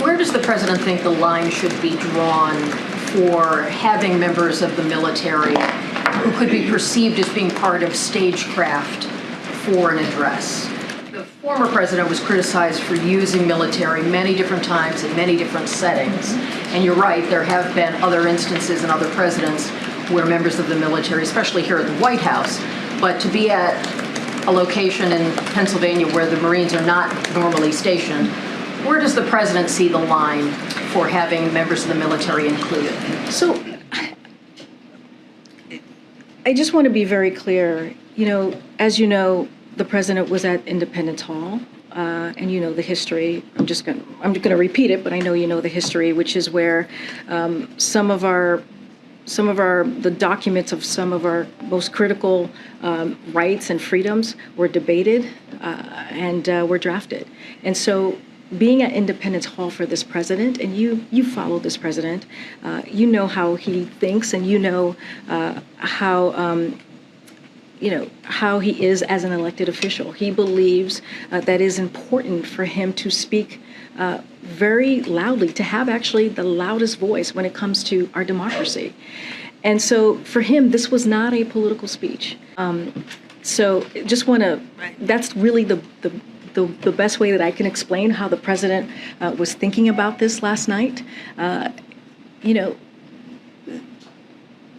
Where does the president think the line should be drawn for having members of the military who could be perceived as being part of stagecraft for an address? The former president was criticized for using military many different times in many different settings. And you're right, there have been other instances and other presidents where members of the military, especially here at the White House, but to be at a location in Pennsylvania where the Marines are not normally stationed, where does the president see the line for having members of the military included? So I just want to be very clear. You know, as you know, the president was at Independence Hall, and you know the history. I'm just going to repeat it, but I know you know the history, which is where some of the documents of some of our most critical rights and freedoms were debated and were drafted. And so being at Independence Hall for this president, and you follow this president, you know how he thinks, and you know how he is as an elected official. He believes that it is important for him to speak very loudly, to have actually the loudest voice when it comes to our democracy. And so for him, this was not a political speech. So just want to, that's really the best way that I can explain how the president was thinking about this last night. You know,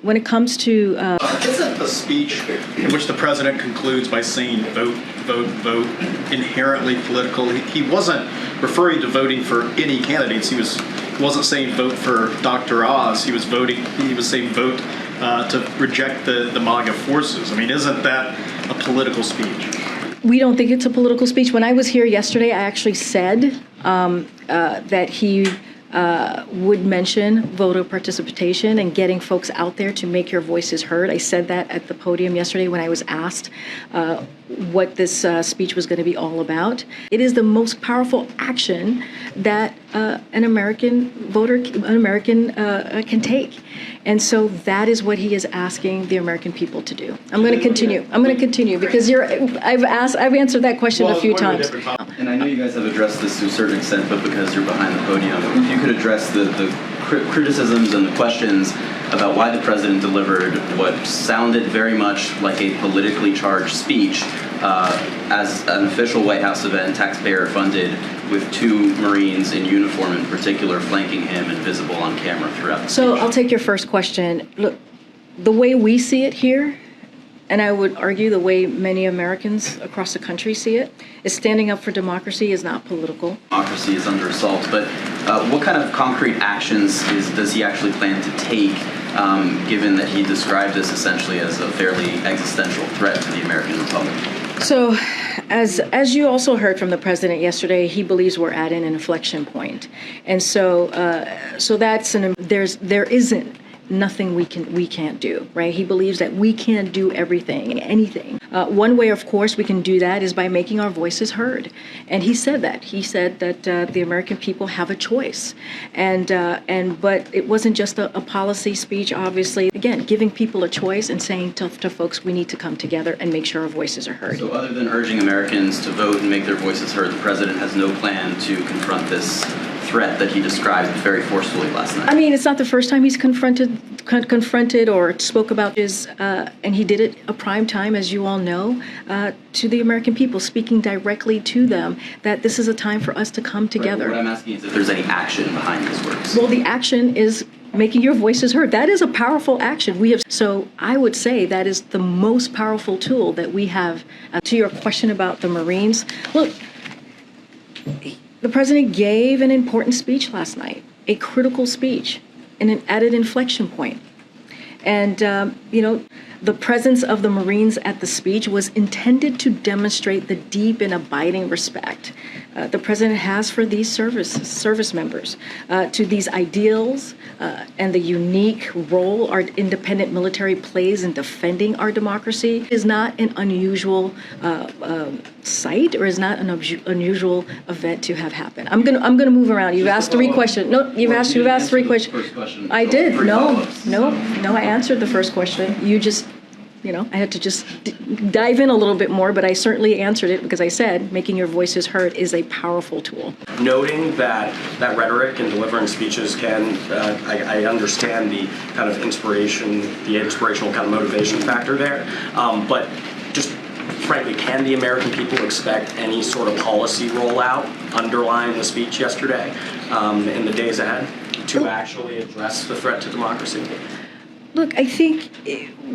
when it comes to... Isn't the speech in which the president concludes by saying vote, vote, vote inherently political? He wasn't referring to voting for any candidates. He wasn't saying vote for Dr. Oz. He was saying vote to reject the MAGA forces. I mean, isn't that a political speech? We don't think it's a political speech. When I was here yesterday, I actually said that he would mention voter participation and getting folks out there to make your voices heard. I said that at the podium yesterday when I was asked what this speech was going to be all about. It is the most powerful action that an American voter, can take. And so that is what he is asking the American people to do. I'm going to continue because I've answered that question a few times. And I know you guys have addressed this to a certain extent, but because you're behind the podium, if you could address the criticisms and the questions about why the president delivered what sounded very much like a politically charged speech as an official White House event, taxpayer-funded, with 2 Marines in uniform in particular flanking him and visible on camera throughout the speech. So I'll take your first question. Look, the way we see it here, and I would argue the way many Americans across the country see it, is standing up for democracy is not political. Democracy is under assault, but what kind of concrete actions does he actually plan to take, given that he described this essentially as a fairly existential threat to the American Republic? So, as you also heard from the president yesterday, he believes we're at an inflection point, and so there isn't nothing we can't do, right? He believes that we can't do everything, anything. One way, of course, we can do that is by making our voices heard. And he said that. He said that the American people have a choice. But it wasn't just a policy speech, obviously. Again, giving people a choice and saying to folks, we need to come together and make sure our voices are heard. So other than urging Americans to vote and make their voices heard, the president has no plan to confront this threat that he described very forcefully last night. I mean, it's not the first time he's confronted or spoke about his, and he did it a prime time, as you all know, to the American people, speaking directly to them that this is a time for us to come together. Right. What I'm asking is if there's any action behind his words. Well, the action is making your voices heard. That is a powerful action. So I would say that is the most powerful tool that we have. To your question about the Marines, look, the president gave an important speech last night, a critical speech, and an added inflection point. And, the presence of the Marines at the speech was intended to demonstrate the deep and abiding respect the president has for these service members, to these ideals and the unique role our independent military plays in defending our democracy. It is not an unusual sight, or is not an unusual event to have happen. I'm gonna move around. You've asked 3 questions. No, you've asked 3 questions. First question. I did. No. I answered the first question. You just I had to just dive in a little bit more, but I certainly answered it because I said making your voices heard is a powerful tool. Noting that rhetoric and delivering speeches can, I understand the kind of inspirational kind of motivation factor there, but just frankly, can the American people expect any sort of policy rollout underlying the speech yesterday in the days ahead to actually address the threat to democracy? Look, I think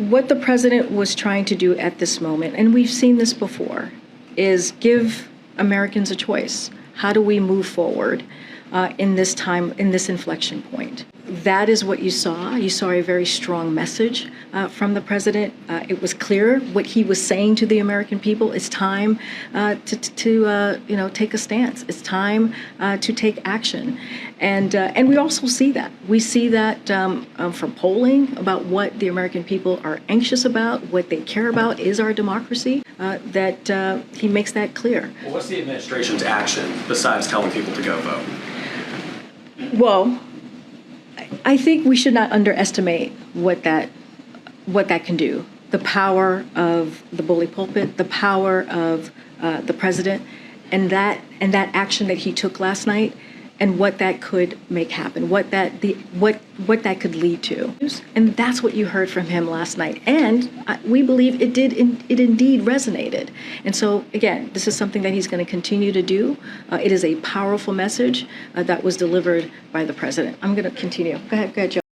what the president was trying to do at this moment, and we've seen this before, is give Americans a choice. How do we move forward in this time, in this inflection point? That is what you saw. You saw a very strong message from the president. It was clear what he was saying to the American people. It's time to take a stance. It's time to take action, and we also see that. We see that from polling about what the American people are anxious about, what they care about is our democracy. That he makes that clear. Well, what's the administration's action besides telling people to go vote? Well, I think we should not underestimate what that can do. The power of the bully pulpit, the power of the president, and that action that he took last night, and what that could make happen, what that could lead to. And that's what you heard from him last night. And we believe it indeed resonated. And so, again, this is something that he's going to continue to do. It is a powerful message that was delivered by the president. I'm going to continue. Go ahead, Joe.